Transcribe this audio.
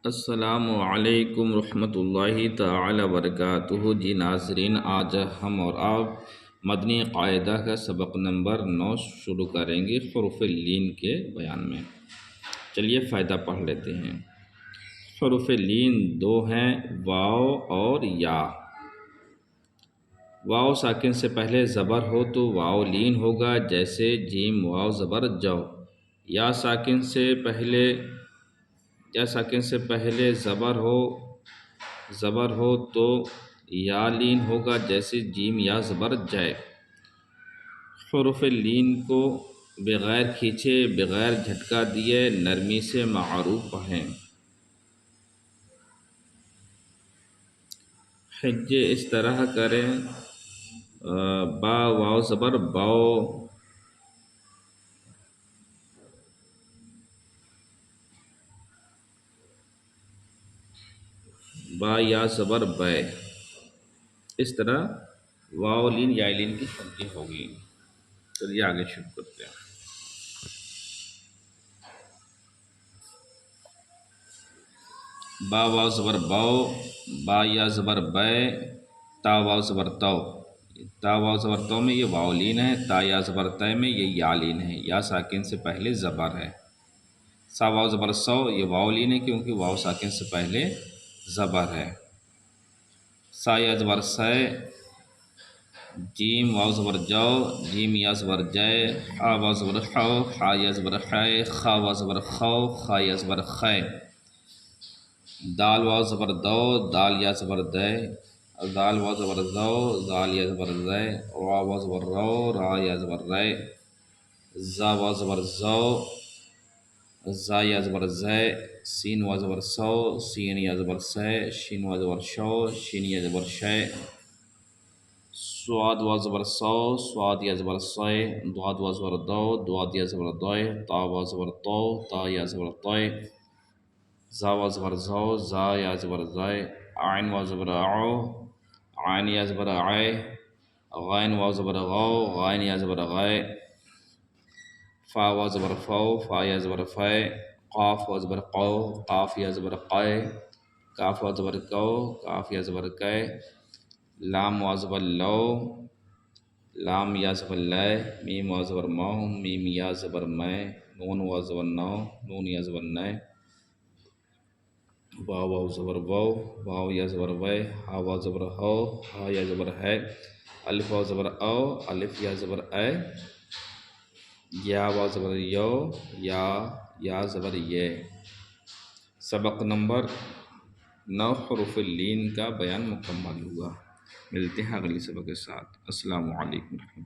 السلام علیکم ورحمۃ اللہ تعالی وبرکاتہ۔ جی ناظرین، آج ہم اور آپ مدنی قاعدہ کا سبق نمبر 9 شروع کریں گے حروف لین کے بیان میں۔ چلیے فائدہ پڑھ لیتے ہیں۔ حروف لین دو ہیں، واو اور یا۔ واو ساکن سے پہلے زبر ہو تو واو لین ہوگا، جیسے جیم واو زبر جو۔ یا ساکن سے پہلے زبر ہو تو یا لین ہوگا، جیسے جیم یا زبر جے۔ حروف لین کو بغیر کھینچے، بغیر جھٹکا دیے، نرمی سے معروف پڑھیں۔ ہجے اس طرح کریں: با واو زبر باؤ، با یا زبر بے۔ اس طرح واو لین یا لین کی ترقی ہوگی۔ چلیے آگے شروع کرتے ہیں۔ با واو زبر باؤ، با یا زبر بے، تا واو زبر تو۔ تا واو زبر تو میں یہ واو لین ہے، تا یا زبر تے میں یہ یا لین ہے، یا ساکن سے پہلے زبر ہے۔ سا واو زبر سو، یہ واو لین ہے کیونکہ واو ساکن سے پہلے زبر ہے۔ سا یا زبر سے، جیم واو زبر جو، جیم یا زبر جے، حا واو زبر حو، حا یا زبر حے، خا واو زبر خو، خا یا زبر خے۔ دال واو زبر دو، دال یا زبر دے، دال واو زبر زو، دال یا زبر زے، را واو زبر رو، را یا زبر رے۔ زا واو زبر زو، زا یا زبر زے، سین واو زبر سو، سین یا زبر سے، شین واو زبر شو، شین یا زبر شے۔ سواد واو زبر سو، سواد یا زبر سوئے، دواد واو زبر دو، دواد یا زبر دوئے، تا واو زبر تو، تا یا زبر توئے۔ زا واو زبر زو، زا یا زبر زائے، عین واو زبر عو، عین یا زبر عے، غین واو زبر غو، غین یا زبر غے۔ فا واو زبر فو، فا یا زبر فے، قاف واو زبر قو، قاف یا زبر قے، کاف واو زبر کو، کاف یا زبر کے۔ لام واو زبر لو، لام یا زبر لے، میم واو زبر مو، میم یا زبر میں، نون واو زبر نو، نون یا زبر نے۔ واو واو زبر وو، واو یا زبر وے، ہا واو زبر ہو، ہا یا زبر ہے۔ الف واو زبر او، الف یا زبر اے۔ یا واو زبر یو، یا زبر یہ۔ سبق نمبر 9 حروف لین کا بیان مکمل ہوا۔ ملتے ہیں اگلی سبق کے ساتھ۔ السلام علیکم۔